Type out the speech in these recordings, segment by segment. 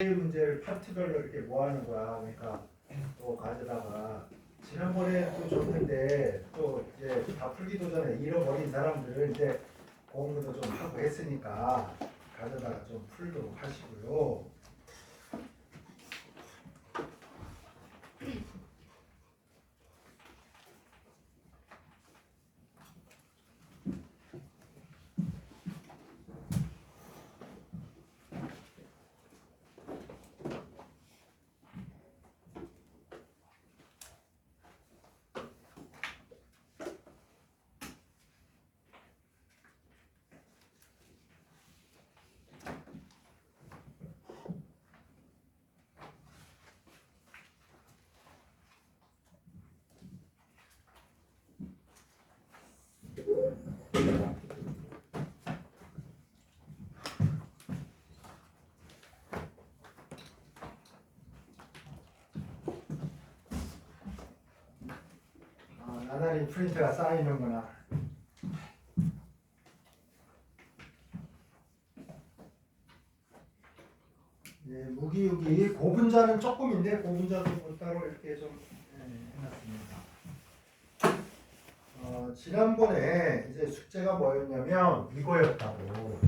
문제를 파트별로 이렇게 모아놓은 거야. 그러니까 또 가져다가 지난번에 또 줬는데 또 이제 다 풀기도 전에 잃어버린 사람들은 이제 공부도 좀 하고 했으니까 가져다가 좀 풀도록 하시고요. 나날이 프린트가 쌓이는구나. 예, 무기유기 고분자는 조금인데 고분자도 뭐 따로 이렇게 좀 해놨습니다. 지난번에 이제 숙제가 뭐였냐면 이거였다고.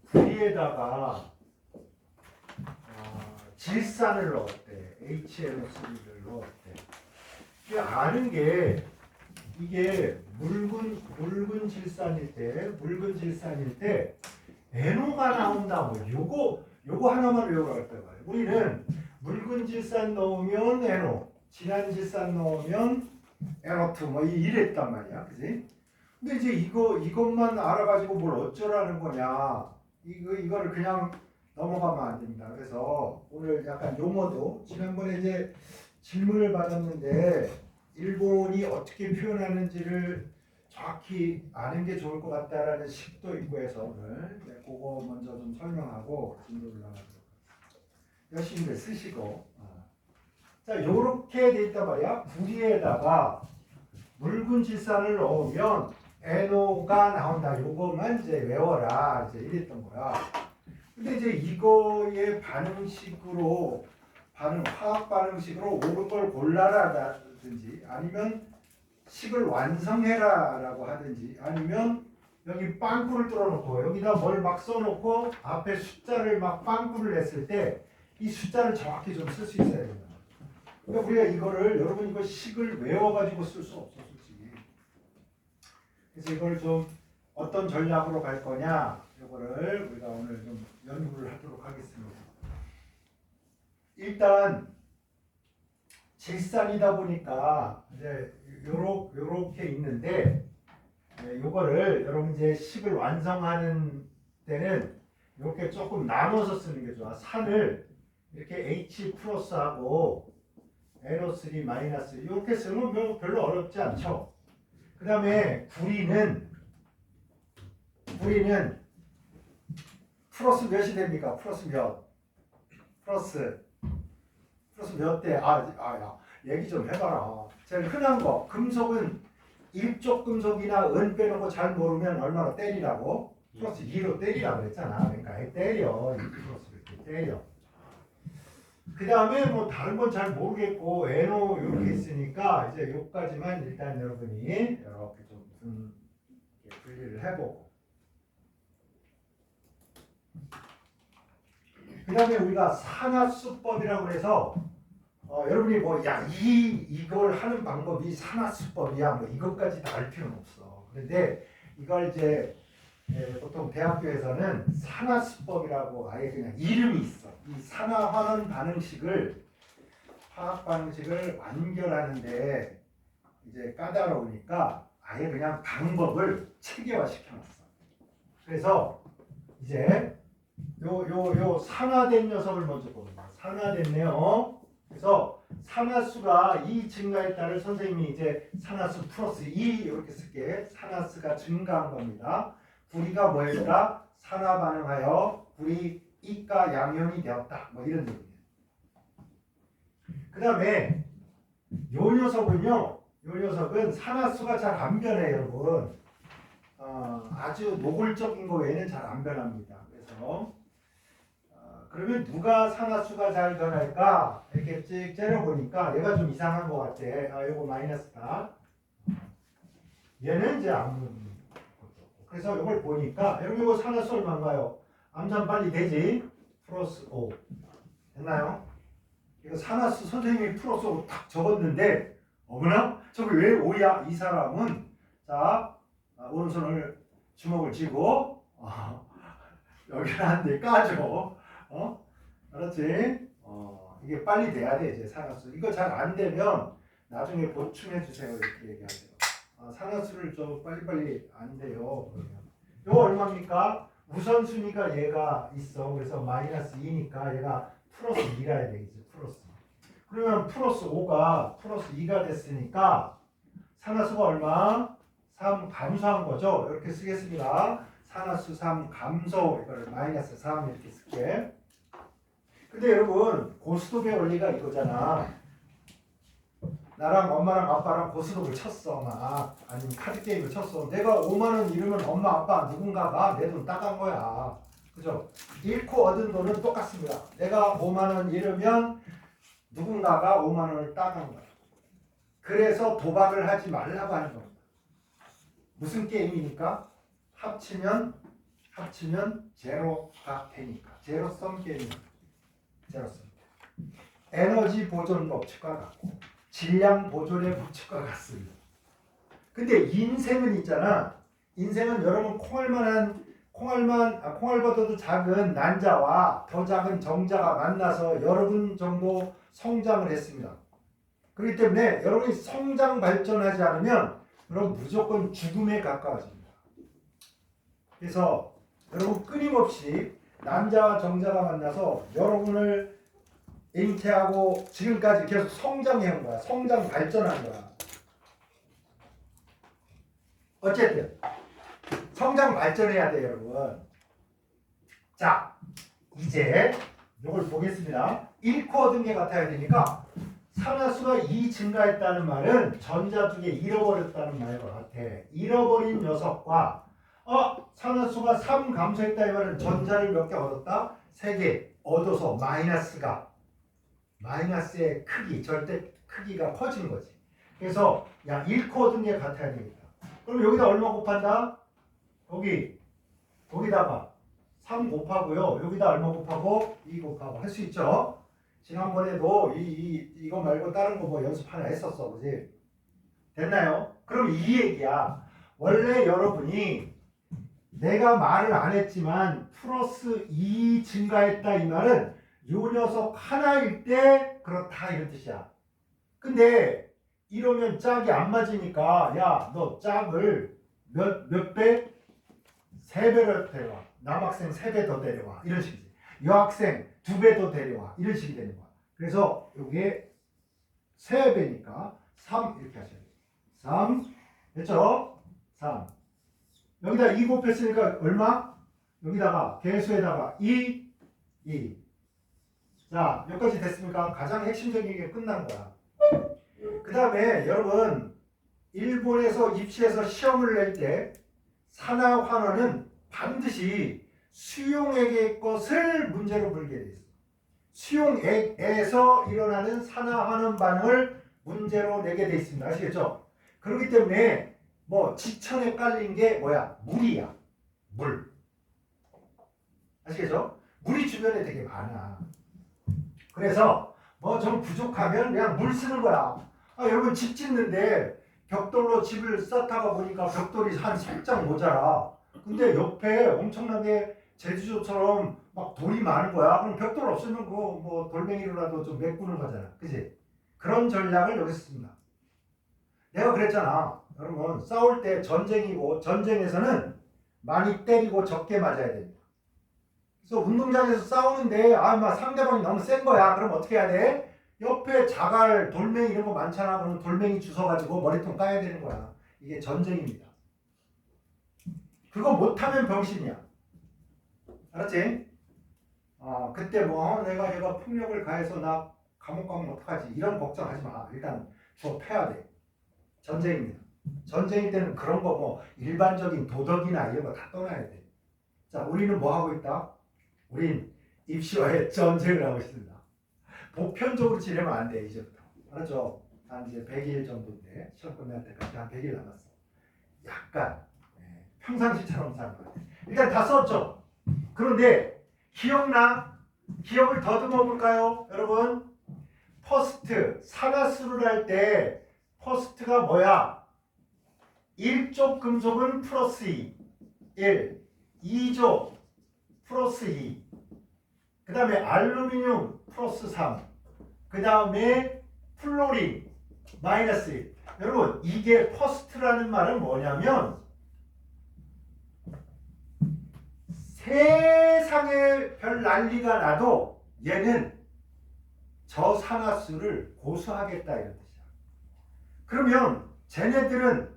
구리에다가 질산을 넣었대. HNO3를 넣었대. 이게 아는 게 이게 묽은 질산일 때 NO가 나온다. 뭐 요거 하나만 외워갈 거예요. 우리는 묽은 질산 넣으면 NO, 진한 질산 넣으면 NO2 뭐 이랬단 말이야, 그지? 근데 이제 이것만 알아가지고 뭘 어쩌라는 거냐? 이거를 그냥 넘어가면 안 됩니다. 그래서 오늘 약간 용어도 지난번에 이제 질문을 받았는데 일본이 어떻게 표현하는지를 정확히 아는 게 좋을 것 같다라는 식도 있고 해서 오늘 그거 먼저 좀 설명하고 진도 올라가도록 열심히 쓰시고 자 요렇게 돼 있단 말이야. 구리에다가 묽은 질산을 넣으면 NO가 나온다. 요것만 이제 외워라. 이제 이랬던 거야. 근데 이제 이거의 화학 반응식으로 옳은 걸 골라라든지 아니면 식을 완성해라라고 하든지 아니면 여기 빵꾸를 뚫어놓고 여기다 뭘 막 써놓고 앞에 숫자를 막 빵꾸를 냈을 때 이 숫자를 정확히 좀 쓸 수 있어야 된다. 그러니까 우리가 여러분 이거 식을 외워가지고 쓸 수 없어 솔직히. 그래서 이걸 좀 어떤 전략으로 갈 거냐 이거를 우리가 오늘 좀 연구를 하도록 하겠습니다. 일단 질산이다 보니까 이제 요렇게 있는데 요거를 여러분 이제 식을 완성하는 때는 이렇게 조금 나눠서 쓰는 게 좋아. 산을 이렇게 H 플러스하고 NO3 마이너스 이렇게 쓰면 뭐 별로 어렵지 않죠. 그 다음에 구리는 플러스 몇이 됩니까? 플러스 몇? 플러스 몇 대? 야, 얘기 좀 해봐라. 제일 흔한 거, 금속은 일족 금속이나 은 빼놓고 잘 모르면 얼마나 때리라고? 플러스 2로 때리라고 그랬잖아. 그러니까 때려. 플러스 이렇게 때려. 그 다음에 뭐 다른 건 잘 모르겠고 NO 이렇게 있으니까 이제 요까지만 일단 여러분이 이렇게 좀 분리를 해보고 그 다음에 우리가 산화수법이라고 해서 여러분이 이걸 하는 방법이 산화수법이야 뭐 이것까지 다 알 필요는 없어. 그런데 이걸 이제 보통 대학교에서는 산화수법이라고 아예 그냥 이름이 있어. 이 산화환원 반응식을 화학 반응식을 완결하는데 이제 까다로우니까 아예 그냥 방법을 체계화 시켜놨어. 그래서 이제 요 산화된 녀석을 먼저 보는 거야. 산화됐네요. 그래서 산화수가 2 증가에 따른 선생님이 이제 산화수 플러스 2 이렇게 쓸게. 산화수가 증가한 겁니다. 구리가 뭐였다? 산화 반응하여 구리 이가 양연이 되었다. 뭐 이런 얘기예요. 그 다음에 요 녀석은 산화수가 잘 안 변해요, 여러분. 아주 노골적인 거 외에는 잘 안 변합니다. 그래서 그러면 누가 산화수가 잘 변할까? 이렇게 찍 째려보니까 얘가 좀 이상한 것 같아. 아, 요거 마이너스다. 얘는 이제 아무 것도 없고. 그래서 이걸 보니까 여러분 이거 산화수 얼마인가요? 암산 빨리 되지? 플러스 5. 됐나요? 이거 산화수 선생님이 플러스 5 딱 적었는데 어머나? 저게 왜 5야? 이 사람은 자 오른손을 주먹을 쥐고 여기를 한 대 까줘. 알았지? 이게 빨리 돼야 돼 이제 산화수. 이거 잘 안 되면 나중에 보충해 주세요 이렇게 얘기하세요. 산화수를 좀 빨리빨리 안 돼요. 그러면 이거 얼마입니까? 우선순위가 얘가 있어. 그래서 마이너스 2니까 얘가 플러스 2라 해야 되겠지. 플러스. 그러면 플러스 5가 플러스 2가 됐으니까 산화수가 얼마? 3 감소한 거죠. 이렇게 쓰겠습니다. 산화수 3 감소. 이걸 마이너스 3 이렇게 쓸게. 근데 여러분 고스톱의 원리가 이거잖아. 나랑 엄마랑 아빠랑 고스톱을 쳤어. 막 아니면 카드게임을 쳤어. 내가 5만원 잃으면 엄마 아빠 누군가가 내 돈 따간 거야. 그죠? 잃고 얻은 돈은 똑같습니다. 내가 5만원 잃으면 누군가가 5만원을 따간 거야. 그래서 도박을 하지 말라고 하는 겁니다. 무슨 게임이니까? 합치면 제로가 되니까. 제로섬 게임입니다. 제로섬. 에너지 보존 법칙과 같고 질량 보존의 법칙과 같습니다. 근데 인생은 있잖아. 인생은 여러분 콩알보다도 작은 난자와 더 작은 정자가 만나서 여러분 정도 성장을 했습니다. 그렇기 때문에 여러분이 성장 발전하지 않으면 여러분 무조건 죽음에 가까워집니다. 그래서 여러분 끊임없이 난자와 정자가 만나서 여러분을 잉태하고 지금까지 계속 성장해온 거야. 성장 발전한 거야. 어쨌든 성장 발전해야 돼 여러분. 자 이제 이걸 보겠습니다. 잃고 얻은 게 같아야 되니까 산화수가 2 증가했다는 말은 전자 2개 잃어버렸다는 말과 같아. 잃어버린 녀석과 산화수가 3 감소했다 이 말은 전자를 몇 개 얻었다? 3개 얻어서 마이너스의 크기, 절대 크기가 커진 거지. 그래서 잃고 얻은 게 같아야 되겠다. 그럼 여기다 얼마 곱한다? 거기다가 3 곱하고요. 여기다 얼마 곱하고? 2 곱하고 할 수 있죠. 지난번에도 이거 말고 다른 거 뭐 연습 하나 했었어. 그지? 됐나요? 그럼 이 얘기야. 원래 여러분이 내가 말을 안 했지만 플러스 2 증가했다 이 말은 요 녀석 하나일 때 그렇다 이런 뜻이야. 근데 이러면 짝이 안 맞으니까 야 너 짝을 몇 배? 3배로 데려와. 남학생 3배 더 데려와. 이런 식이지. 여학생 2배 더 데려와. 이런 식이 되는 거야. 그래서 여기에 3배니까 3 이렇게 하셔야 돼요. 3 됐죠? 3 여기다 2 곱했으니까 얼마? 여기다가 개수에다가 2 자, 몇 가지 됐습니까? 가장 핵심적인 게 끝난 거야. 그 다음에 여러분 일본에서 입시에서 시험을 낼 때 산화환원은 반드시 수용액의 것을 문제로 물게 돼 있어. 수용액에서 일어나는 산화환원 반응을 문제로 내게 돼 있습니다. 아시겠죠? 그렇기 때문에 뭐 지천에 깔린 게 뭐야? 물이야. 물. 아시겠죠? 물이 주변에 되게 많아. 그래서 뭐 좀 부족하면 그냥 물 쓰는 거야. 여러분 집 짓는데 벽돌로 집을 쌓다가 보니까 벽돌이 한 3장 모자라. 근데 옆에 엄청나게 제주도처럼 막 돌이 많은 거야. 그럼 벽돌 없으면 그거 뭐 돌멩이로라도 좀 메꾸는 거잖아. 그지? 그런 전략을 여기 씁니다. 내가 그랬잖아. 여러분 싸울 때 전쟁이고 전쟁에서는 많이 때리고 적게 맞아야 됩니다. 그래서 운동장에서 싸우는데 막 상대방이 너무 센 거야. 그럼 어떻게 해야 돼? 옆에 자갈, 돌멩이 이런 거 많잖아. 그럼 돌멩이 주워가지고 머리통 까야 되는 거야. 이게 전쟁입니다. 그거 못하면 병신이야. 알았지? 그때 뭐 내가 얘가 폭력을 가해서 나 감옥 가면 어떡하지? 이런 걱정하지 마. 일단 주워 패야 돼. 전쟁입니다. 전쟁일 때는 그런 거 뭐 일반적인 도덕이나 이런 거 다 떠나야 돼. 자, 우리는 뭐 하고 있다? 우린 입시와의 전쟁을 하고 있습니다. 보편적으로 지내면 안 돼, 이제부터. 알았죠? 한 이제 100일 정도인데, 시험 끝날 때까지 한 100일 남았어. 약간, 평상시처럼 사는 거야. 일단 다 썼죠? 그런데, 기억나? 기억을 더듬어 볼까요? 여러분, 퍼스트, 산화수를 할 때, 퍼스트가 뭐야? 1족 금속은 플러스 2, 1, 2족 플러스 2, 그 다음에 알루미늄 플러스 3, 그 다음에 플로린 마이너스 1. 여러분, 이게 퍼스트라는 말은 뭐냐면 세상에 별 난리가 나도 얘는 저 산화수를 고수하겠다 이런 뜻이야. 그러면 쟤네들은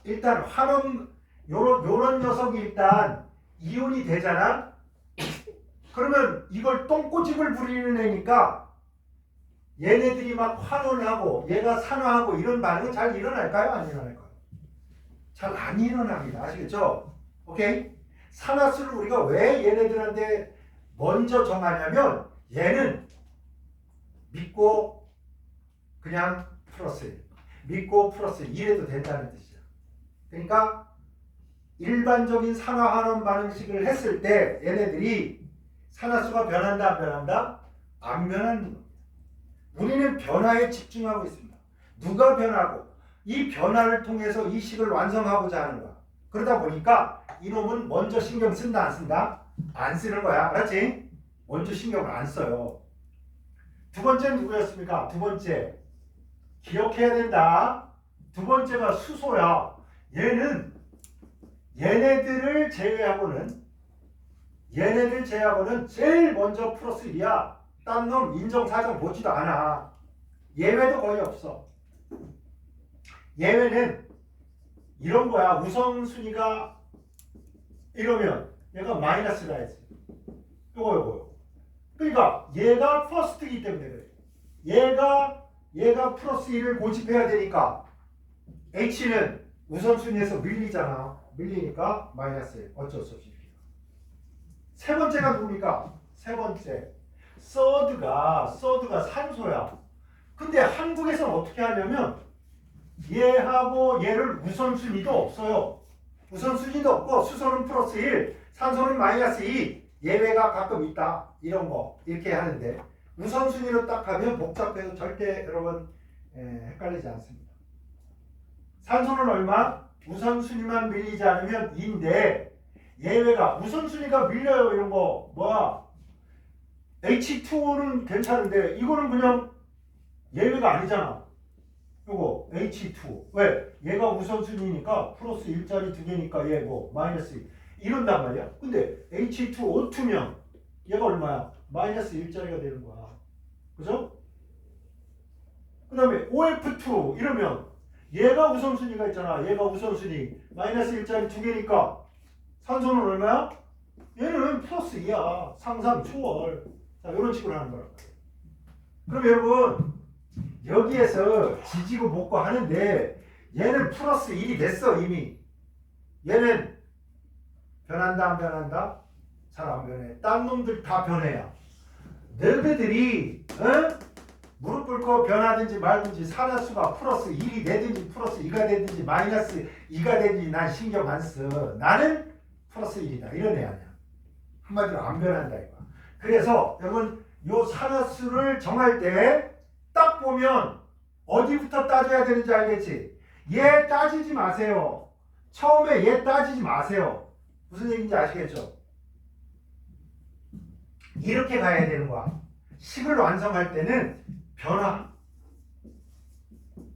일단 화염 요런 녀석이 일단 이온이 되잖아. 그러면 이걸 똥꼬집을 부리는 애니까 얘네들이 막 환원하고 얘가 산화하고 이런 반응은 잘 일어날까요? 안 일어날까요? 잘 안 일어납니다. 아시겠죠? 오케이? 산화수를 우리가 왜 얘네들한테 먼저 정하냐면 얘는 믿고 그냥 플러스 1, 믿고 플러스 1 이래도 된다는 뜻이야. 그러니까 일반적인 산화환원 반응식을 했을 때 얘네들이 산화수가 변한다 안 변한다? 안 변하는 겁니다. 우리는 변화에 집중하고 있습니다. 누가 변하고 이 변화를 통해서 이 식을 완성하고자 하는 거야. 그러다 보니까 이놈은 먼저 신경 쓴다 안 쓴다? 안 쓰는 거야. 알았지? 먼저 신경을 안 써요. 두 번째는 누구였습니까? 두 번째 기억해야 된다. 두 번째가 수소야. 얘네들을 제외하고는 제일 먼저 플러스 1이야. 딴 놈 인정사정 보지도 않아. 예외도 거의 없어. 예외는 이런 거야. 우선순위가 이러면 얘가 마이너스라 했지. 요거. 그러니까 얘가 퍼스트이기 때문에 그래. 얘가 플러스 1을 고집해야 되니까 H는 우선순위에서 밀리잖아. 밀리니까 마이너스 1. 어쩔 수 없이. 세 번째가 누굽니까? 세 번째. 서드가 산소야. 근데 한국에서는 어떻게 하냐면 얘하고 얘를 우선순위도 없어요. 우선순위도 없고 수소는 플러스 1, 산소는 마이너스 2. 예외가 가끔 있다. 이런 거 이렇게 하는데 우선순위로 딱 하면 복잡해서 절대 여러분 헷갈리지 않습니다. 산소는 얼마? 우선순위만 밀리지 않으면 2인데 예외가 우선순위가 밀려요. 이런 거 뭐야? H2O는 괜찮은데 이거는 그냥 예외가 아니잖아. 요거 H2O 왜? 얘가 우선순위니까 플러스 1짜리 두 개니까 얘 뭐 마이너스 1 이런단 말이야. 근데 H2O2면 얘가 얼마야? 마이너스 1짜리가 되는 거야. 그죠? 그 다음에 OF2 이러면 얘가 우선순위가 있잖아. 얘가 우선순위 마이너스 1짜리 두 개니까 산소는 얼마야? 얘는 플러스 2야. 상상 초월. 자, 이런 식으로 하는 거란 말이에요. 그럼 여러분 여기에서 지지고 볶고 하는데 얘는 플러스 1이 됐어 이미. 얘는 변한다 안 변한다? 잘 안 변해. 딴 놈들 다 변해야. 너희들이 무릎 꿇고 변하든지 말든지 산화수가 플러스 1이 되든지 플러스 2가 되든지 마이너스 2가 되든지 난 신경 안 써. 나는 플러스 1이다. 이런 애 아니야. 한마디로 안 변한다 이거. 그래서 여러분 요 산화수를 정할 때 딱 보면 어디부터 따져야 되는지 알겠지? 얘 따지지 마세요. 처음에 얘 따지지 마세요. 무슨 얘기인지 아시겠죠? 이렇게 가야 되는 거야. 식을 완성할 때는 변화.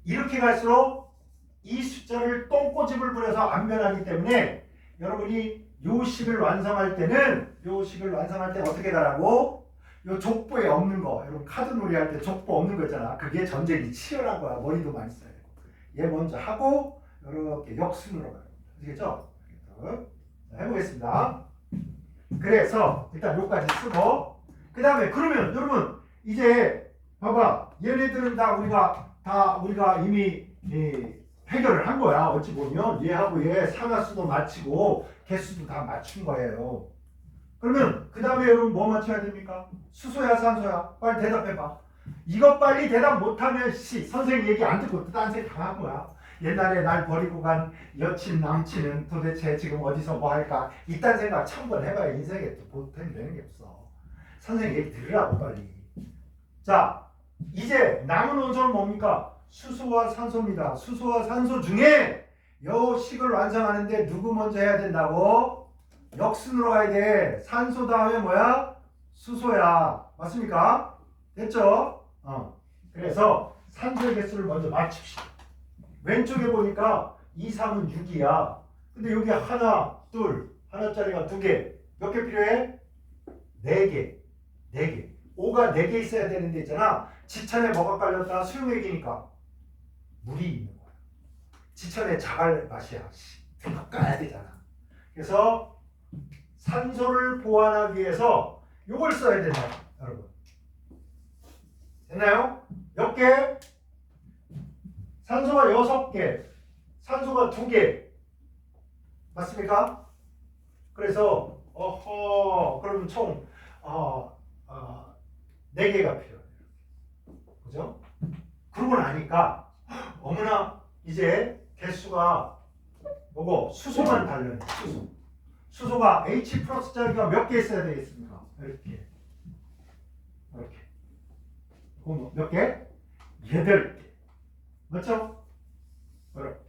이렇게 갈수록 이 숫자를 똥꼬집을 부려서 안 변하기 때문에 여러분이 요 식을 완성할 때는 어떻게 가라고? 요 족보에 없는 거. 여러분 카드 놀이 할 때 족보 없는 거 있잖아. 그게 전쟁이 치열한 거야. 머리도 많이 써야 돼. 얘 먼저 하고 이렇게 역순으로 가요. 아시겠죠? 자, 해보겠습니다. 그래서 일단 요까지 쓰고 그 다음에 그러면 여러분 이제 봐봐. 얘네들은 다 우리가 이미 해결을 한 거야. 어찌 보면 얘하고 얘 산화수도 맞추고 개수도 다 맞춘 거예요. 그러면 그 다음에 여러분 뭐 맞춰야 됩니까? 수소야 산소야? 빨리 대답해봐. 이거 빨리 대답 못하면 선생님 얘기 안 듣고 딴 생 당한 거야. 옛날에 날 버리고 간 여친 남친은 도대체 지금 어디서 뭐 할까? 이딴 생각 천 번 해봐야 인생에 또 보탬이 되는 게 없어. 선생님 얘기 들으라고 빨리. 자, 이제 남은 원소는 뭡니까? 수소와 산소입니다. 수소와 산소 중에 요 식을 완성하는데 누구 먼저 해야 된다고? 역순으로 가야 돼. 산소 다음에 뭐야? 수소야. 맞습니까? 됐죠? 그래서 산소의 개수를 먼저 맞춥시다. 왼쪽에 보니까 2, 3은 6이야. 근데 여기 하나, 둘, 하나짜리가 2개. 몇 개 필요해? 4개. 4개. 5가 4개 있어야 되는데 있잖아. 지천에 뭐가 깔렸다? 수용액이니까 물이 있는 거야. 지천에 자갈 맛이야. 더 까야 되잖아. 그래서 산소를 보완하기 위해서 요걸 써야 된다. 여러분. 됐나요? 몇 개? 산소가 6개, 산소가 2개. 맞습니까? 그래서 그러면 총 4개가 필요해요. 그죠? 그러고 나니까 어머나 이제 개수가 요거 수소만 달려요. 수소가 H 플러스짜리가 몇 개 있어야 되겠습니까? 이렇게. 그럼 몇 개? 8개. 맞죠? 이렇게.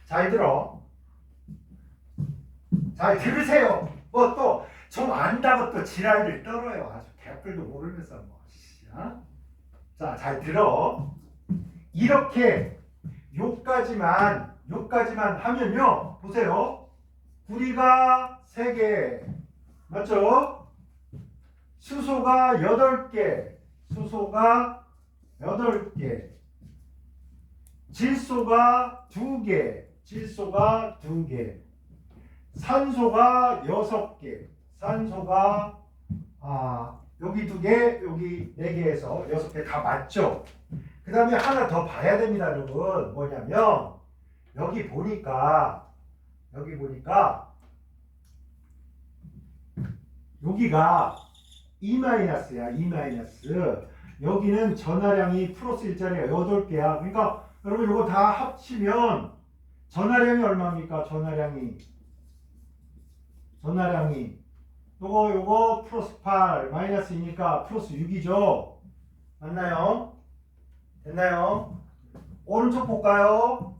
잘 들어. 잘 들으세요. 뭐 또 좀 안다고 또 지랄을 떨어요. 아주 개뿔도 모르면서 뭐. 자, 잘 들어. 이렇게 요까지만 하면요. 보세요. 구리가 3개. 맞죠? 수소가 8개. 수소가 8개. 질소가 2개. 질소가 2개. 산소가 6개. 산소가 여기 2개, 여기 4개에서 6개 다 맞죠? 그 다음에 하나 더 봐야 됩니다, 여러분. 뭐냐면 여기 보니까 여기가 E-야, E-. 여기는 전하량이 플러스 일자리가 8개야. 그러니까 여러분 이거 다 합치면 전하량이 얼마입니까? 전하량이 요거 플러스 8 마이너스 2니까 플러스 6이죠. 맞나요? 됐나요? 오른쪽 볼까요?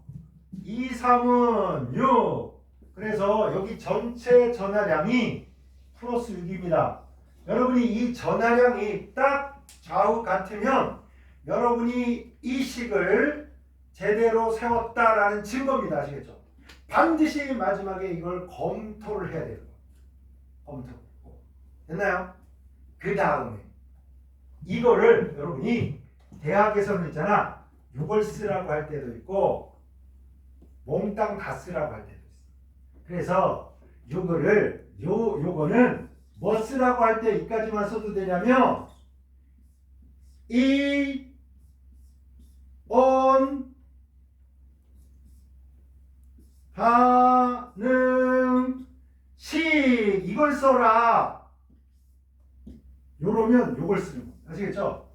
2, 3은 6. 그래서 여기 전체 전하량이 플러스 6입니다. 여러분이 이 전하량이 딱 좌우 같으면 여러분이 이 식을 제대로 세웠다라는 증거입니다. 아시겠죠? 반드시 마지막에 이걸 검토를 해야 돼요. 검토. 됐나요? 그 다음에 이거를 여러분이 대학에서는 있잖아. 이걸 쓰라고 할 때도 있고 몽땅 다 쓰라고 할 때도 있어. 그래서 요거는 뭐 쓰라고 할 때 이까지만 써도 되냐면 이, 온, 반응, 식 이걸 써라. 요러면 요걸 쓰는 겁니다. 아시겠죠?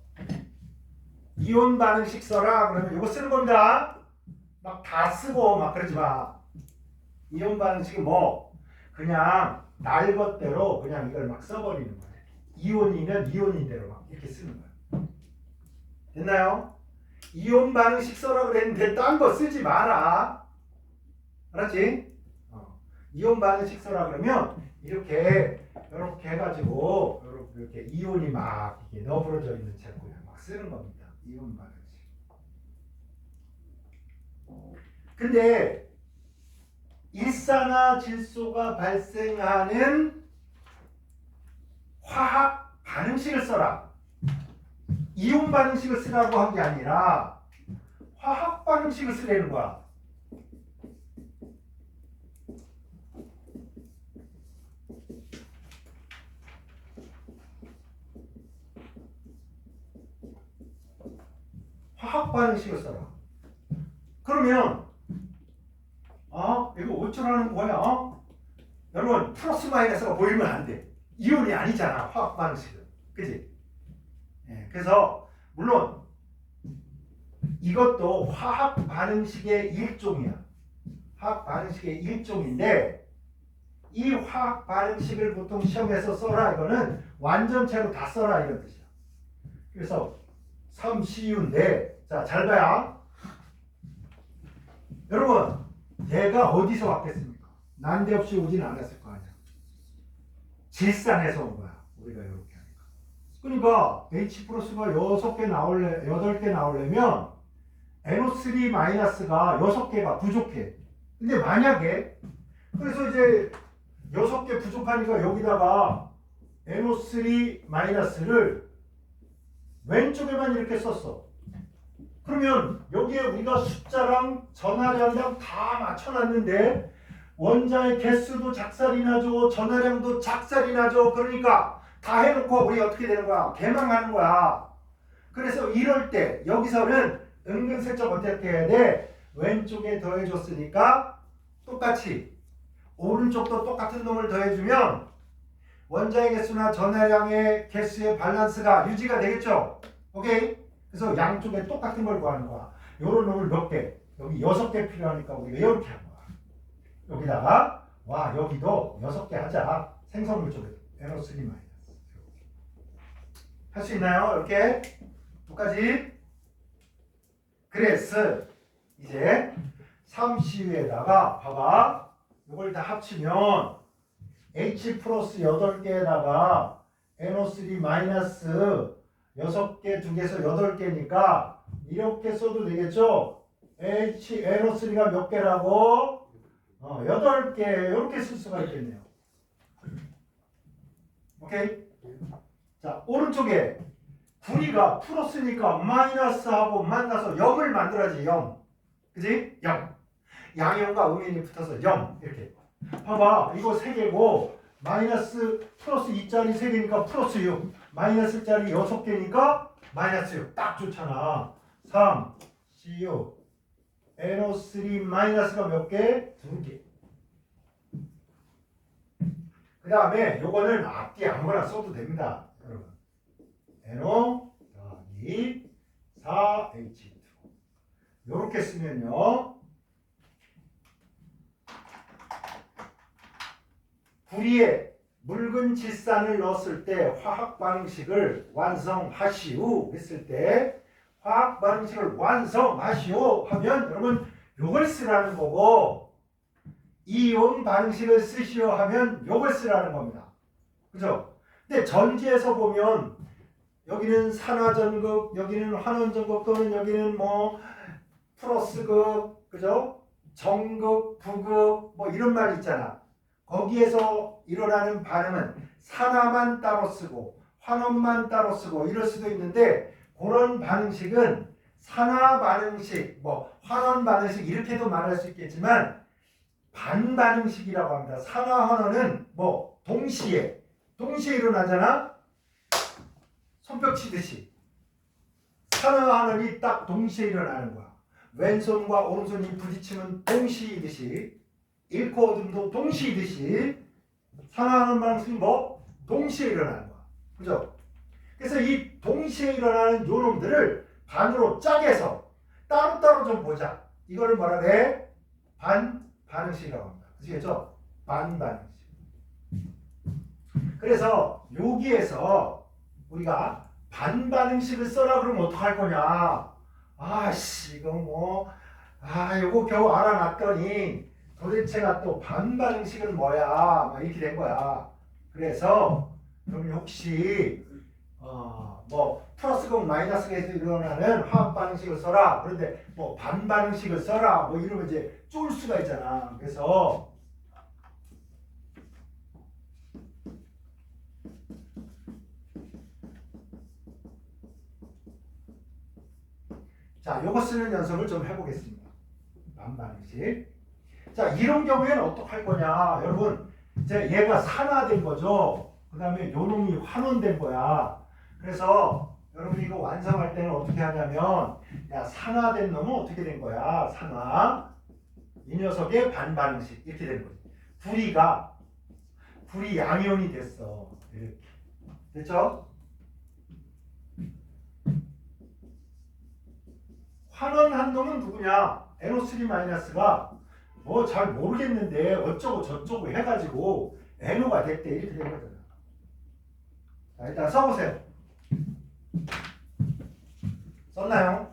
이온 반응식 써라. 그러면 요거 쓰는 겁니다. 막 다 쓰고 막 그러지 마. 이온 반응식은 뭐 그냥 날 것대로 그냥 이걸 막 써버리는 거예요. 이온이면 이온인대로 막 이렇게 쓰는 거예요. 됐나요? 이온 반응식 써라 그랬는데 딴 거 쓰지 마라. 알았지? 이온 반응식 써라 그러면 이렇게 해가지고 이렇게 이온이 막 이렇게 너부러져 있는 채구에 막 쓰는 겁니다. 이온 반응식. 근데 일산화질소가 발생하는 화학 반응식을 써라. 이온 반응식을 쓰라고 한 게 아니라 화학 반응식을 쓰라는 거야. 화학 반응식을 써라. 그러면 이거 어쩌라는 거야? 여러분 플러스 마이너스가 보이면 안 돼. 이온이 아니잖아 화학 반응식은. 그지? 예, 그래서 물론 이것도 화학 반응식의 일종이야. 화학 반응식의 일종인데 이 화학 반응식을 보통 시험에서 써라 이거는 완전체로 다 써라 이런 뜻이야. 그래서 3CU인데 자 잘 봐야. 여러분 얘가 어디서 왔겠습니까? 난데없이 오진 않았을 거 아니야. 질산에서 온 거야. 우리가 이렇게 하니까. 그러니까 H 플러스가 6개 나올래 8개 나오려면 NO3 마이너스가 6개가 부족해. 근데 만약에 그래서 이제 6개 부족하니까 여기다가 NO3 마이너스를 왼쪽에만 이렇게 썼어. 그러면 여기에 우리가 숫자랑 전하량량 다 맞춰놨는데 원자의 개수도 작살이 나죠. 전하량도 작살이 나죠. 그러니까 다 해놓고 우리 어떻게 되는 거야? 개망하는 거야. 그래서 이럴 때 여기서는 은근슬쩍 어떻게 해야 돼? 왼쪽에 더해줬으니까 똑같이 오른쪽도 똑같은 놈을 더해주면 원자의 개수나 전하량의 개수의 밸런스가 유지가 되겠죠? 오케이? 그래서 양쪽에 똑같은 걸 구하는 거야. 요런 놈을 몇 개? 여기 6개 필요하니까 우리가 이렇게 한 거야. 여기다가 와 여기도 6개 하자. 생성물 쪽에 NO3 마이너스. 할 수 있나요? 이렇게 똑같이. 그래서 이제 3CU에다가 봐봐. 이걸 다 합치면 H 플러스 8개에다가 NO3 마이너스 6개, 2개에서 8개니까 이렇게 써도 되겠죠? NO3가 몇 개라고? 8개 이렇게 쓸 수가 있겠네요. 오케이? 자, 오른쪽에 분위가 플러스니까 마이너스하고 만나서 0을 만들어야지. 0. 그지? 0. 양형과 음인이 붙어서 0 이렇게. 봐봐. 이거 3개고 마이너스 플러스 2짜리 3개니까 플러스 6. 마이너스 짜리 6개니까 마이너스 6. 딱 좋잖아. 3, CU, NO3 마이너스가 몇 개? 2개. 그 다음에 요거는 앞뒤 아무거나 써도 됩니다. 여러분. NO 더하기 4H2. 요렇게 쓰면요. 구리에 묽은 질산을 넣었을 때 화학 반응식을 완성하시오 했을 때 화학 반응식을 완성하시오 하면 여러분 요걸 쓰라는 거고 이온 반응식을 쓰시오 하면 요걸 쓰라는 겁니다. 그죠? 근데 전지에서 보면 여기는 산화전극, 여기는 환원전극 또는 여기는 뭐 플러스극, 그죠? 정극, 부극 뭐 이런 말 있잖아. 거기에서 일어나는 반응은 산화만 따로 쓰고 환원만 따로 쓰고 이럴 수도 있는데 그런 반응식은 산화 반응식, 뭐 환원 반응식 이렇게도 말할 수 있겠지만 반반응식이라고 합니다. 산화 환원은 뭐 동시에 일어나잖아. 손뼉 치듯이 산화 환원이 딱 동시에 일어나는 거야. 왼손과 오른손이 부딪히면 동시이듯이 일코어등도 동시이듯이 산화하는 방식이 뭐? 동시에 일어나는 거야. 그죠? 그래서 이 동시에 일어나는 요놈들을 반으로 짜게서 따로따로 좀 보자. 이거를 뭐라 그래? 반반응식이라고 합니다. 아시겠죠? 반반응식. 그래서 여기에서 우리가 반반응식을 써라 그러면 어떡할 거냐? 아씨 이거 뭐 요거 겨우 알아놨더니 도대체가 또 반반응식은 뭐야? 막 이렇게 된 거야. 그래서 그럼 혹시 뭐 플러스극 마이너스극에서 일어나는 화학 반응식을 써라. 그런데 뭐 반반응식을 써라. 뭐 이러면 이제 쫄 수가 있잖아. 그래서 자, 요거 쓰는 연습을 좀 해보겠습니다. 반반응식. 자, 이런 경우에는 어떡할 거냐? 여러분, 이제 얘가 산화된 거죠. 그 다음에 요 놈이 환원된 거야. 그래서 여러분 이거 완성할 때는 어떻게 하냐면 야, 산화된 놈은 어떻게 된 거야? 산화. 이 녀석의 반반응식 이렇게 되는 거지. 구리가 불이 양이온이 됐어. 이렇게. 됐죠? 환원 한 놈은 누구냐? NO3-가 뭐 잘 모르겠는데 어쩌고 저쩌고 해가지고 NO가 됐대. 이렇게 된 거잖아. 자, 일단 써보세요. 썼나요?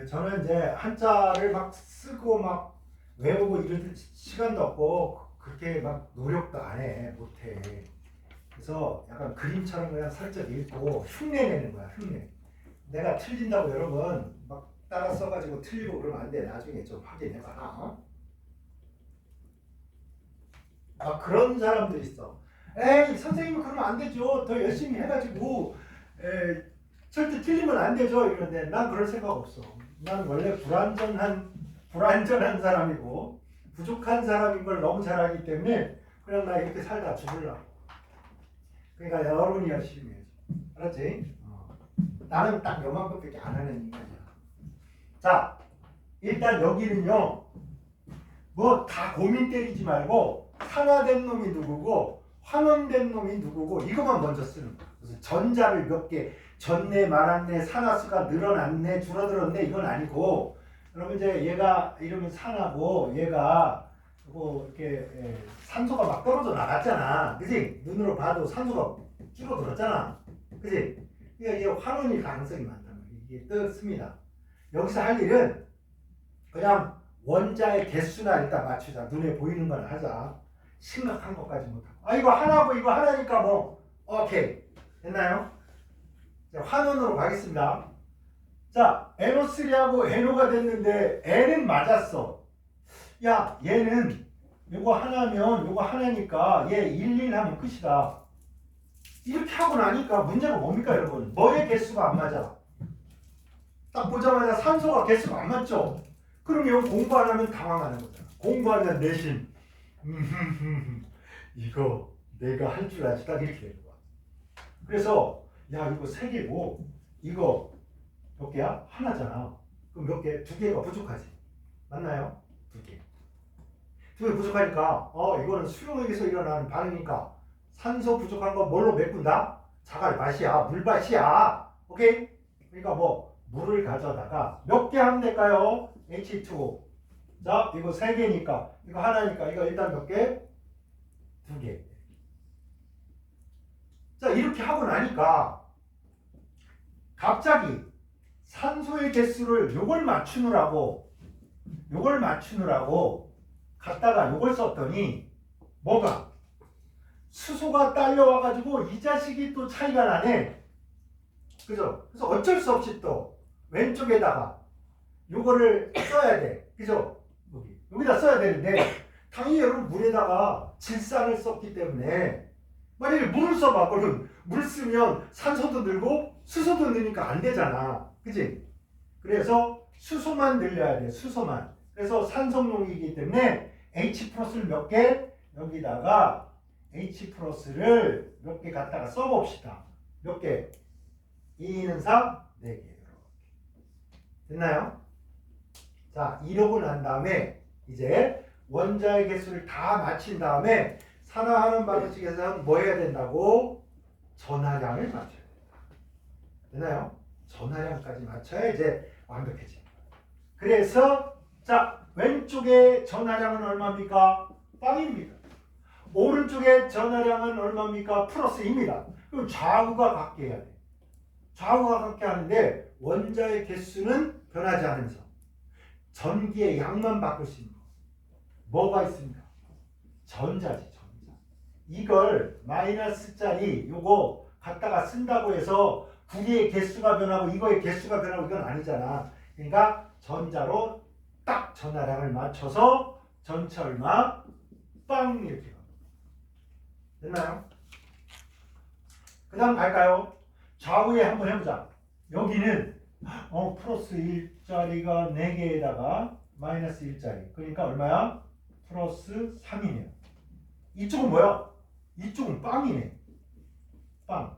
저는 이제 한자를 막 쓰고 막 외우고 이럴 시간도 없고 그렇게 막 노력도 안 해, 못해. 그래서 약간 그림처럼 그냥 살짝 읽고 흉내 내는 거야, 흉내. 내가 틀린다고 여러분 막 따라 써가지고 틀리고 그러면 안 돼. 나중에 좀 확인해봐. 그런 사람들 있어. 에이, 선생님은 그러면 안 되죠. 더 열심히 해가지고 절대 틀리면 안 되죠. 이런데 난 그럴 생각 없어. 난 원래 불완전한 사람이고 부족한 사람인 걸 너무 잘 알기 때문에 그냥 나 이렇게 살다 죽으려고. 그러니까 여러분이 열심히 해야지. 알았지? 나는 딱 요만큼밖에 안 하는 인간이야. 자, 일단 여기는요. 뭐 다 고민 때리지 말고 산화된 놈이 누구고 환원된 놈이 누구고 이것만 먼저 쓰는 거야. 그래서 전자를 몇 개 졌네 말았네 산화수가 늘어났네 줄어들었네 이건 아니고 여러분 이제 얘가 이러면 산화고 얘가 뭐 이렇게 산소가 막 떨어져 나갔잖아. 그지? 눈으로 봐도 산소가 줄어들었잖아. 그지? 그러니까 이게 환원일 가능성이 많단 말이야. 이게 떴습니다. 여기서 할 일은 그냥 원자의 개수나 일단 맞추자. 눈에 보이는 건 하자. 심각한 것까지 못하고. 이거 하나고 이거 하나니까 뭐 오케이. 됐나요? 자, 환원으로 가겠습니다. 자, NO3하고 NO가 됐는데 N은 맞았어. 야, 얘는 요거 하나면 요거 하나니까 얘 1, 1 하면 끝이다. 이렇게 하고 나니까 문제가 뭡니까 여러분? 뭐의 개수가 안 맞아? 딱 보자마자 산소가 개수가 안 맞죠? 그러면 공부 안 하면 당황하는 거잖아. 공부하면 내심 이거 내가 할 줄 알지 딱 이렇게 되는 거야. 그래서 야 이거 3개고 이거 몇 개야? 하나잖아. 그럼 몇 개? 2개가 부족하지. 맞나요? 2개. 2개 부족하니까 이거는 수용액에서 일어나는 반응이니까 산소 부족한 거 뭘로 메꾼다? 자갈밭이야. 물밭이야. 오케이? 그러니까 뭐 물을 가져다가 몇 개 하면 될까요? H2O. 자, 이거 3개니까 이거 하나니까 이거 일단 몇 개? 2개. 자, 이렇게 하고 나니까 갑자기 산소의 개수를 요걸 맞추느라고 갖다가 요걸 썼더니 뭐가? 수소가 딸려와가지고 이 자식이 또 차이가 나네. 그죠? 그래서 어쩔 수 없이 또 왼쪽에다가 요거를 써야 돼. 그죠? 여기다 써야 되는데 당연히 여러분 물에다가 질산을 썼기 때문에 만약에 물을 써봐. 그러면 물 쓰면 산소도 늘고 수소도 늘니까 안 되잖아. 그치? 그래서 수소만 늘려야 돼. 수소만. 그래서 산성용이기 때문에 H 플러스를 몇 개? 여기다가 H 플러스를 몇 개 갖다가 써봅시다. 몇 개? 2는 4, 4개. 됐나요? 자, 이러고 난 다음에 이제 원자의 개수를 다 맞힌 다음에 산화하는 방식에서는 뭐 해야 된다고? 전하량을 맞춰야 된다. 되나요? 전하량까지 맞춰야 이제 완벽해집니다. 그래서 자, 왼쪽에 전하량은 얼마입니까? 빵입니다. 오른쪽에 전하량은 얼마입니까? 플러스입니다. 그럼 좌우가 같게 해야 돼. 좌우가 같게 하는데 원자의 개수는 변하지 않으면서 전기의 양만 바꿀 수 있는 거. 뭐가 있습니까? 전자지, 전자. 이걸 마이너스짜리 요거 갖다가 쓴다고 해서 구리의 개수가 변하고 이거의 개수가 변하고 이건 아니잖아. 그러니까 전자로 딱 전하량을 맞춰서 전체 얼마? 빵 이렇게. 됐나요? 그 다음 갈까요? 좌우에 한번 해보자. 여기는 플러스 1짜리가 4개에다가 마이너스 1짜리. 그러니까 얼마야? 플러스 3이네요. 이쪽은 뭐야? 이쪽은 빵이네. 빵.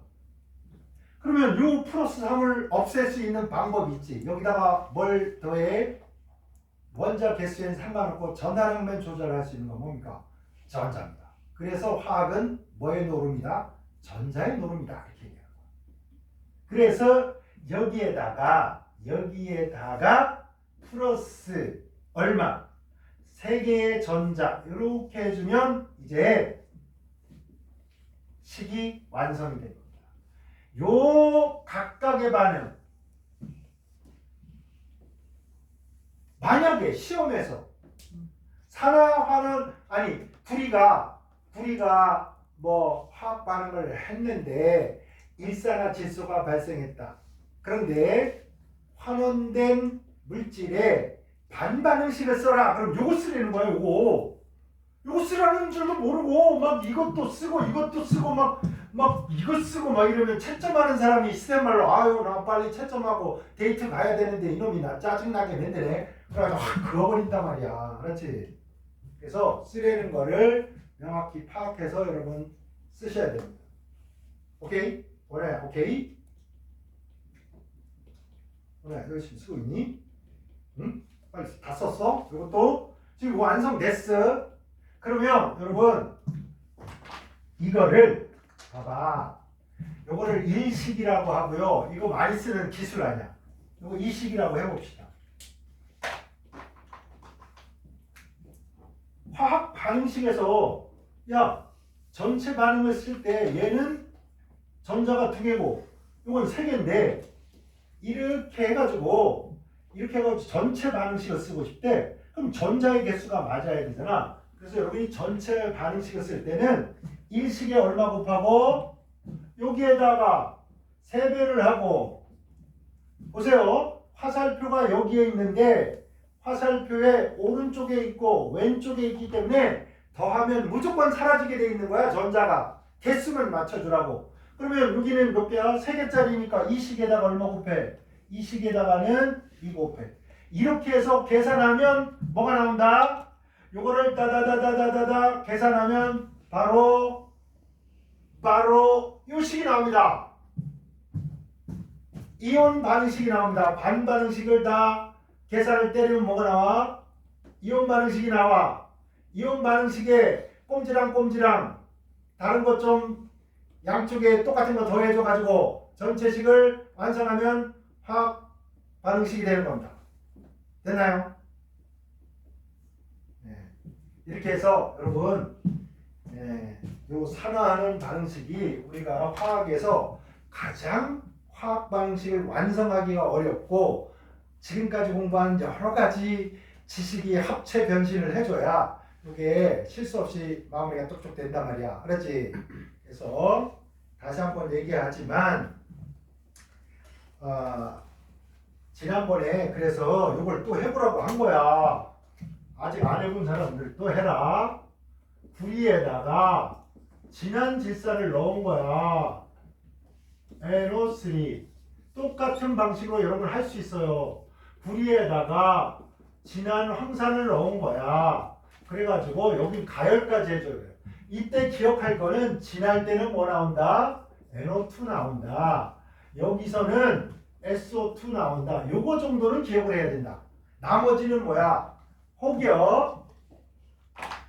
그러면 요 플러스 3을 없앨 수 있는 방법이 있지. 여기다가 뭘 더해? 원자 개수엔 상관없고 전하량면 조절할 수 있는 건 뭡니까? 전자입니다. 그래서 화학은 뭐의 노름이다? 전자의 노름이다. 이렇게 얘기하는 거야. 그래서 여기에다가 플러스 얼마? 3개의 전자 이렇게 해주면 이제 식이 완성이 됩니다. 요 각각의 반응, 만약에 시험에서 산화화는 아니 구리가 뭐 화학 반응을 했는데 일산화질소가 발생했다. 그런데 환원된 물질에 반반응식을 써라. 그럼 요거 쓰라는 거야. 요거 쓰라는 줄도 모르고 막 이것도 쓰고 막 이거 쓰고 막 이러면 채점하는 사람이 있으란 말로 아유 나 빨리 채점하고 데이트 가야 되는데 이놈이 나 짜증나게 맨드네. 그래가지고 확 그어버린단 말이야. 그렇지? 그래서 쓰라는 거를 명확히 파악해서 여러분 쓰셔야 됩니다. 오케이? 오케이? 열심히 쓰고 있니? 응? 빨리 다 썼어? 이것도 지금 완성됐어. 그러면 여러분 이거를 봐봐. 요거를 일식이라고 하고요. 이거 많이 쓰는 기술 아니야. 요거 이식이라고 해봅시다. 화학 반응식에서 야 전체 반응을 쓸 때 얘는 전자가 2개고 요건 3개인데 이렇게 해가지고 전체 반응식을 쓰고 싶대. 그럼 전자의 개수가 맞아야 되잖아. 그래서 여러분이 전체 반응식을 쓸 때는 일식에 얼마 곱하고 여기에다가 3배를 하고 보세요. 화살표가 여기에 있는데 화살표의 오른쪽에 있고 왼쪽에 있기 때문에 더하면 무조건 사라지게 돼 있는 거야. 전자가. 개수만 맞춰주라고. 그러면 여기는 몇 개야? 3개짜리니까 이 식에다가 얼마 곱해? 이 식에다가는 2 곱해. 이렇게 해서 계산하면 뭐가 나온다? 요거를 따다다다다다다 계산하면 바로 요 식이 나옵니다. 이온 반응식이 나옵니다. 반반응식을 다 계산을 때리면 뭐가 나와? 이온 반응식이 나와. 이온 반응식에 꼼지랑 다른 것 좀 양쪽에 똑같은 거 더해줘 가지고 전체식을 완성하면 화학 반응식이 되는 겁니다. 됐나요? 네. 이렇게 해서 여러분 요 산화하는 반응식이 우리가 화학에서 가장 화학 반응식을 완성하기가 어렵고 지금까지 공부한 여러 가지 지식이 합체 변신을 해줘야 이게 실수 없이 마무리가 뚝뚝 된단 말이야. 그렇지? 그래서 다시 한번 얘기하지만 지난번에 그래서 이걸 또 해보라고 한 거야. 아직 안 해본 사람들 또 해라. 구리에다가 진한 질산을 넣은 거야. NO3 똑같은 방식으로 여러분 할 수 있어요. 구리에다가 진한 황산을 넣은 거야. 그래가지고 여기 가열까지 해줘요. 이때 기억할 거는 진할 때는 뭐 나온다? NO2 나온다. 여기서는 SO2 나온다. 요거 정도는 기억을 해야 된다. 나머지는 뭐야? 혹여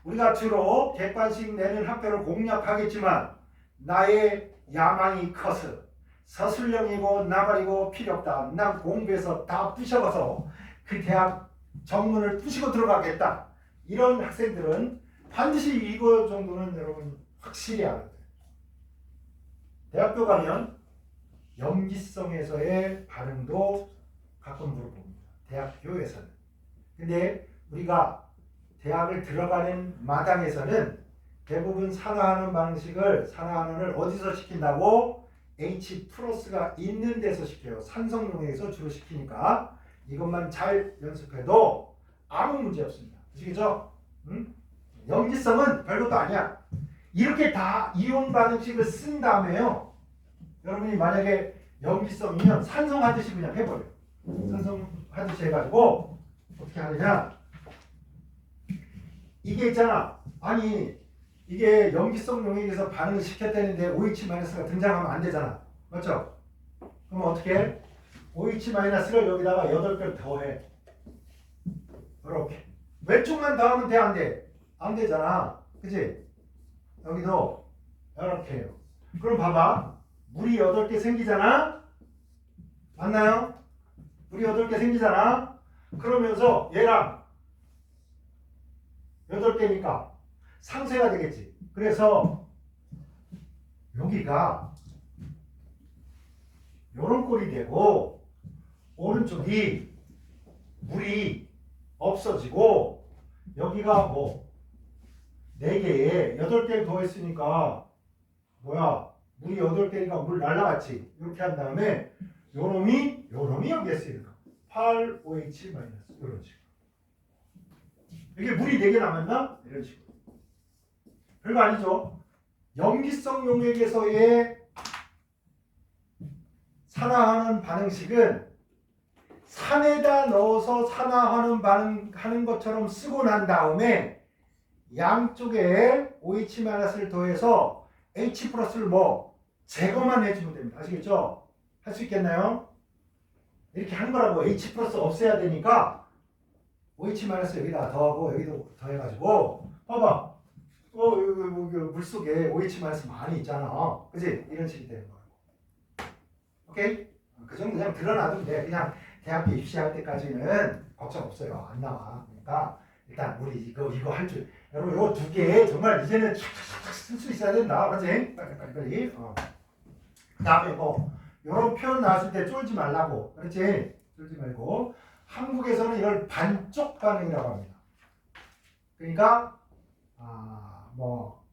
우리가 주로 객관식 내는 학교를 공략하겠지만 나의 야망이 커서 서술형이고 나발이고 필요 없다. 난 공부해서 다 부셔봐서 그 대학 정문을 부시고 들어가겠다. 이런 학생들은 반드시 이거 정도는 여러분 확실히 알아야 돼요. 대학교 가면 염기성에서의 반응도 가끔 물어봅니다. 대학교에서는. 근데 우리가 대학을 들어가는 마당에서는 대부분 산화하는 산화하는을 어디서 시킨다고? H+가 있는 데서 시켜요. 산성용액에서 주로 시키니까 이것만 잘 연습해도 아무 문제 없습니다. 아시겠죠? 응? 염기성은 별것도 아니야. 이렇게 다 이온 반응식을 쓴 다음에요. 여러분이 만약에 염기성이면 산성하듯이 그냥 해버려요. 산성하듯이 해가지고 어떻게 하느냐? 이게 있잖아. 아니 이게 염기성 용액에서 반응을 시켰다는데 OH-가 등장하면 안 되잖아. 맞죠? 그럼 어떻게 해? OH-를 여기다가 8배를 더해. 이렇게. 왼쪽만 더하면 돼, 안 돼? 안 되잖아. 그치? 여기도 이렇게 해요. 그럼 봐봐. 물이 8개 생기잖아? 맞나요? 물이 8개 생기잖아? 그러면서 얘랑 8개니까 상쇄가 되겠지. 그래서 여기가 요런 꼴이 되고 오른쪽이 물이 없어지고 여기가 뭐 4개에 8개를 더했으니까 뭐야 물이 8개니까 물 날라갔지. 이렇게 한 다음에 요놈이 여기에 쓰이는 거 8OH- 이런 식으로. 이게 물이 4개 남았나? 이런 식으로. 별거 아니죠. 염기성 용액에서의 산화하는 반응식은 산에다 넣어서 산화하는 반응하는 것처럼 쓰고 난 다음에 양쪽에 OH-를 더해서 H+를 뭐 제거만 해주면 됩니다. 아시겠죠? 할 수 있겠나요? 이렇게 한 거라고. H+ 없애야 되니까 OH- 여기다 더하고 여기도 더해가지고 봐봐. 물속에 OH- 많이 있잖아. 그지? 이런 식이 되는 거야. 오케이? 그 정도 그냥 드러나도 돼. 그냥 대학교 입시할 때까지는 걱정 없어요. 안 나와. 그러니까 일단 우리 이거 할 줄. 여러분 이거 2개 정말 이제는 착착착 쓸 수 있어야 된다. 그렇지? 빨리. 그다음에 뭐 이런 표현 나왔을 때 쫄지 말라고. 그렇지? 쫄지 말고. 한국에서는 이걸 반쪽 반응이라고 합니다. 그러니까 뭐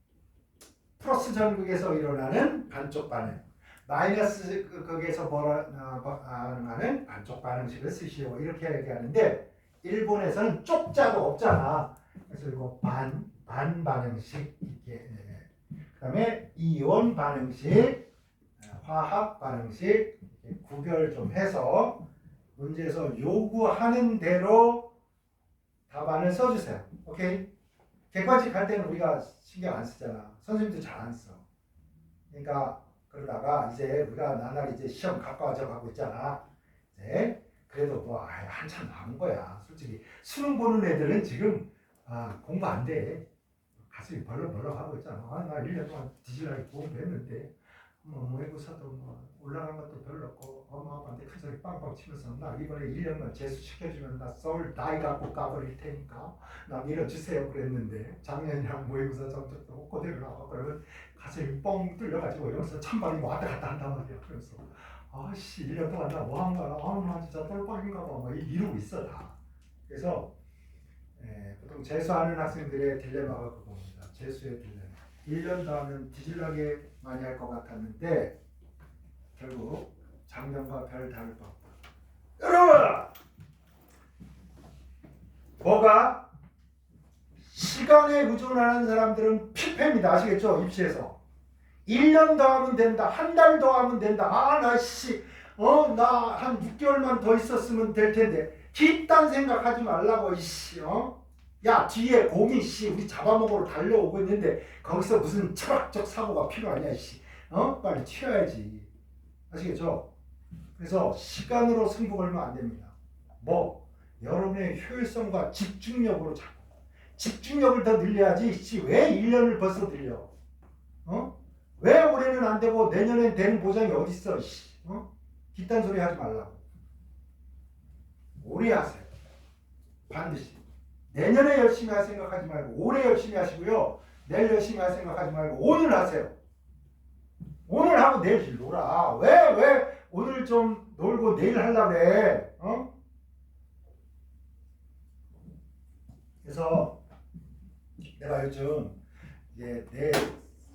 플러스 전극에서 일어나는 반쪽 반응, 마이너스 극에서 반응하는 반쪽 반응식을 쓰시오. 이렇게 얘기하는데 일본에서는 쪽자도 없잖아. 그래서 이거 반 반응식 이렇게. 그다음에 이온 반응식, 화학 반응식 이렇게 구별 좀 해서 문제에서 요구하는 대로 답안을 써주세요. 오케이? 객관식 할 때는 우리가 신경 안 쓰잖아. 선생님도 잘 안 써. 그러니까 그러다가 이제 우리가 나날이 이제 시험 가까워져 가고 있잖아. 이제 그래도 뭐 한참 남은 거야. 솔직히 수능 보는 애들은 지금 공부 안 돼. 가슴이 벌렁벌렁 하고 있잖아. 나 1년 동안 뒤질라게 공부했는데 모의고사도 뭐 올라간 것도 별로 없고 엄마 아빠한테 큰 소리 빵빵 치면서 나 이번에 1년만 재수시켜주면 나 서울 나이 갖고 가버릴 테니까 나 밀어주세요 그랬는데 작년이랑 모의고사 성적도 없고대로 나와. 그러면 가슴이 뻥 뚫려가지고 여기서 찬바람이 왔다 갔다 한단 말이야. 그래서 아씨 1년 동안 나 뭐 한 거야. 나 진짜 똘빵인가 봐. 이러고 있어 다. 그래서 보통 재수하는 학생들의 딜레마가 그겁니다. 재수의 딜레마. 1년 더 하면 뒤질나게 많이 할 것 같았는데 결국 작년과 별 다를 바 없다. 여러분! 뭐가? 시간에 의존하는 사람들은 필패입니다. 아시겠죠? 입시에서. 1년 더 하면 된다. 한 달 더 하면 된다. 나 한 6개월만 더 있었으면 될 텐데. 뒷단 생각하지 말라고, 야, 뒤에 곰이, 우리 잡아먹으러 달려오고 있는데, 거기서 무슨 철학적 사고가 필요하냐, 빨리 튀어야지. 아시겠죠? 그래서 시간으로 승부 걸면 안 됩니다. 여러분의 효율성과 집중력으로 잡고. 집중력을 더 늘려야지, 왜 1년을 벌써 늘려? 왜 올해는 안 되고 내년엔 되는 보장이 어딨어, 뒷단 소리 하지 말라고. 올해 하세요. 반드시. 내년에 열심히 할 생각하지 말고 올해 열심히 하시고요. 내일 열심히 할 생각하지 말고 오늘 하세요. 오늘 하고 내일 놀아. 왜 오늘 좀 놀고 내일 하려고 그래? 그래서 내가 요즘 이제 내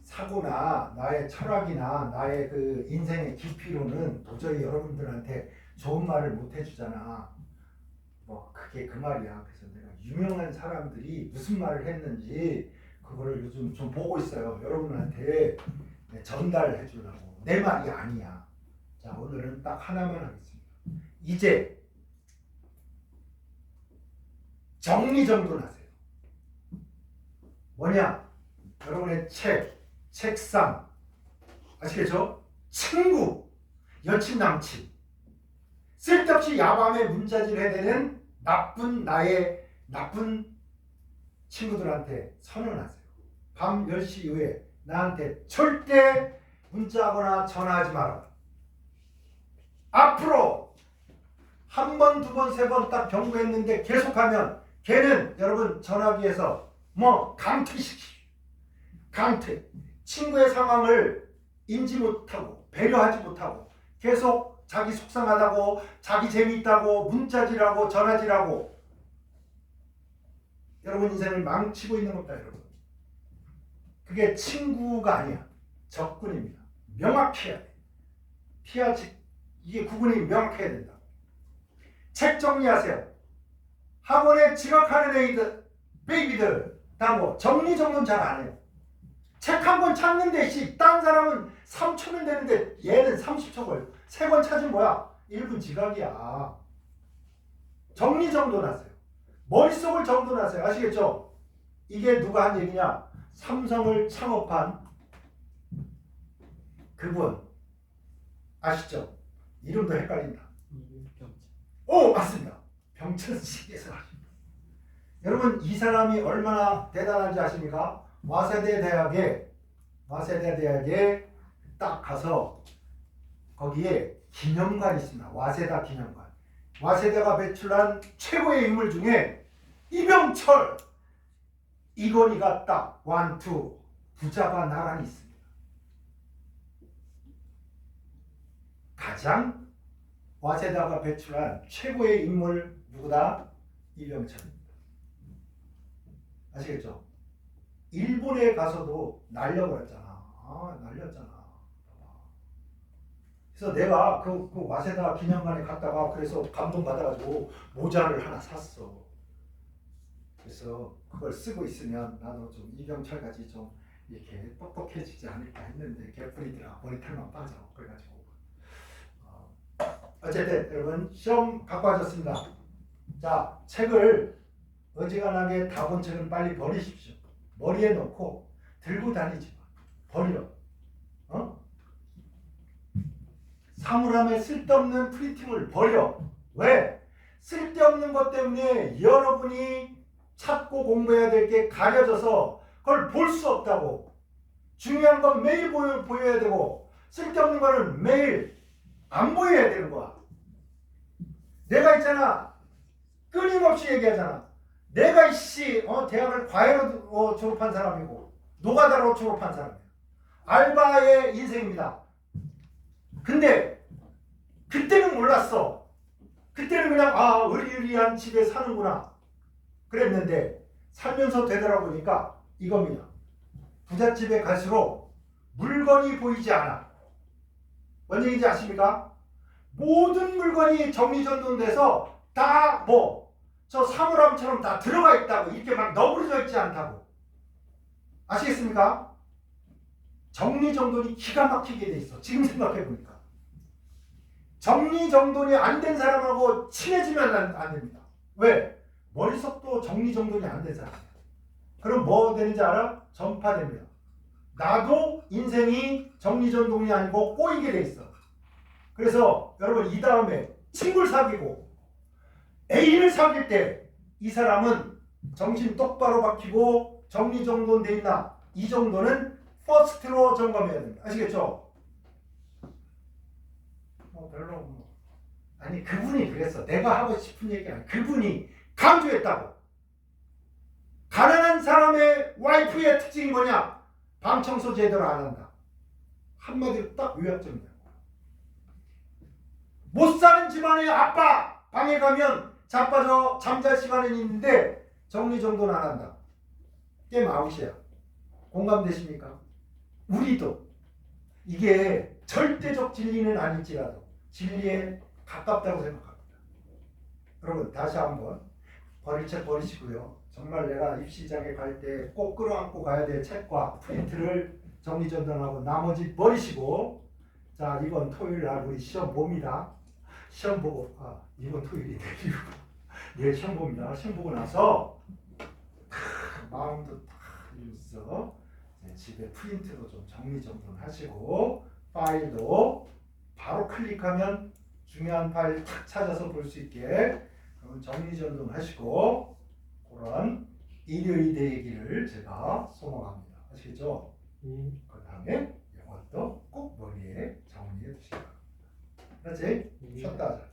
사고나 나의 철학이나 나의 그 인생의 깊이로는 도저히 여러분들한테 좋은 말을 못 해주잖아. 그게 그 말이야. 그래서 내가 유명한 사람들이 무슨 말을 했는지 그거를 요즘 좀 보고 있어요. 여러분한테 전달해 주려고. 내 말이 아니야. 자, 오늘은 딱 하나만 하겠습니다. 이제 정리정돈하세요. 뭐냐? 여러분의 책, 책상, 아시겠죠? 친구, 여친, 남친, 쓸데없이 야밤에 문자질 해대는 나의 나쁜 친구들한테 선언하세요. 밤 10시 이후에 나한테 절대 문자하거나 전화하지 마라. 앞으로 한 번, 두 번, 세 번 딱 경고했는데 계속하면 걔는 여러분 전화기에서 강퇴시키죠. 강퇴. 친구의 상황을 인지 못하고 배려하지 못하고 계속 자기 속상하다고 자기 재미있다고 문자질하고 전화질하고 여러분 인생을 망치고 있는 겁니다. 여러분. 그게 친구가 아니야. 적군입니다. 명확해야 돼. 이게 구분이 명확해야 된다. 책 정리하세요. 학원에 지각하는 베이비들 다 정리정돈 잘 안 해요. 책 한 권 찾는데 딴 사람은 3초면 되는데 얘는 30초 걸려. 3권 찾은 뭐야? 1분 지각이야. 정리정돈하세요. 머릿속을 정돈하세요. 아시겠죠? 이게 누가 한 얘기냐? 삼성을 창업한 그분 아시죠? 이름도 헷갈린다. 오, 맞습니다. 병철 씨께서 하십니다. 여러분 이 사람이 얼마나 대단한지 아십니까? 와세대 대학에 딱 가서 거기에 기념관이 있습니다. 와세다 기념관. 와세대가 배출한 최고의 인물 중에 이병철, 이건희가 딱 완투 부자가 나란히 있습니다. 가장 와세다가 배출한 최고의 인물 누구다? 이병철입니다. 아시겠죠? 일본에 가서도 날려버렸잖아. 날렸잖아. 그래서 내가 그 와세다 기념관에 갔다가 그래서 감동받아가지고 모자를 하나 샀어. 그래서 그걸 쓰고 있으면 나도 좀 이병철같이 좀 이렇게 똑똑해지지 않을까 했는데 개뿔이더라. 머리털만 빠져. 그래가지고 어쨌든 여러분 시험 갖고 와줬습니다. 자, 책을 어지간하게 다 본 책은 빨리 버리십시오. 머리에 넣고 들고 다니지 마. 버려. 사물함에 쓸데없는 프린팅을 버려. 왜? 쓸데없는 것 때문에 여러분이 찾고 공부해야 될 게 가려져서 그걸 볼 수 없다고. 중요한 건 매일 보여야 되고 쓸데없는 거는 매일 안 보여야 되는 거야. 내가 있잖아. 끊임없이 얘기하잖아. 내가 대학을 과외로 졸업한 사람이고 노가다로 졸업한 사람이야. 알바의 인생입니다. 근데 그때는 몰랐어. 그때는 그냥 의리의리한 집에 사는구나 그랬는데 살면서 되돌아보니까 이겁니다. 부잣집에 갈수록 물건이 보이지 않아. 뭔 얘기인지 아십니까? 모든 물건이 정리정돈돼서 다 저 사물함처럼 다 들어가 있다고. 이렇게 막 너부러져 있지 않다고. 아시겠습니까? 정리정돈이 기가 막히게 돼 있어. 지금 생각해보니까. 정리정돈이 안 된 사람하고 친해지면 안 됩니다. 왜? 머릿속도 정리정돈이 안 된 사람이야. 그럼 뭐 되는지 알아? 전파됩니다. 나도 인생이 정리정돈이 아니고 꼬이게 돼 있어. 그래서 여러분 이 다음에 친구를 사귀고 애인을 사귈 때 이 사람은 정신 똑바로 박히고 정리정돈 돼 있나? 이 정도는 퍼스트로 점검해야 됩니다. 아시겠죠? 별로 아니 그분이 그랬어. 내가 하고 싶은 얘기야. 그분이 강조했다고. 가난한 사람의 와이프의 특징이 뭐냐? 방 청소 제대로 안 한다. 한마디로 딱 요약점이야. 못 사는 집안의 아빠 방에 가면 자빠져 잠잘 시간은 있는데 정리정돈 안 한다. 게임 아웃이야. 공감되십니까? 우리도 이게 절대적 진리는 아닐지라도 진리에 가깝다고 생각합니다. 여러분 다시 한번 버릴 책 버리시고요. 정말 내가 입시장에 갈 때 꼭 끌어안고 가야 될 책과 프린트를 정리정돈하고 나머지 버리시고, 자 이번 토요일 날 우리 시험 봅니다. 시험 보고 이번 토요일이 내일 시험 봅니다. 시험 보고 나서 마음도 딱 이루어서 집에 프린트도 좀 정리정돈하시고 파일도 바로 클릭하면 중요한 파일 탁 찾아서 볼 수 있게 정리정돈하시고 그런 일요일이 되기를 제가 소망합니다. 아시겠죠? 그 다음에 이것도 꼭 머리에 정리해 두시기 바랍니다. 그렇지? 쉬었다 하자.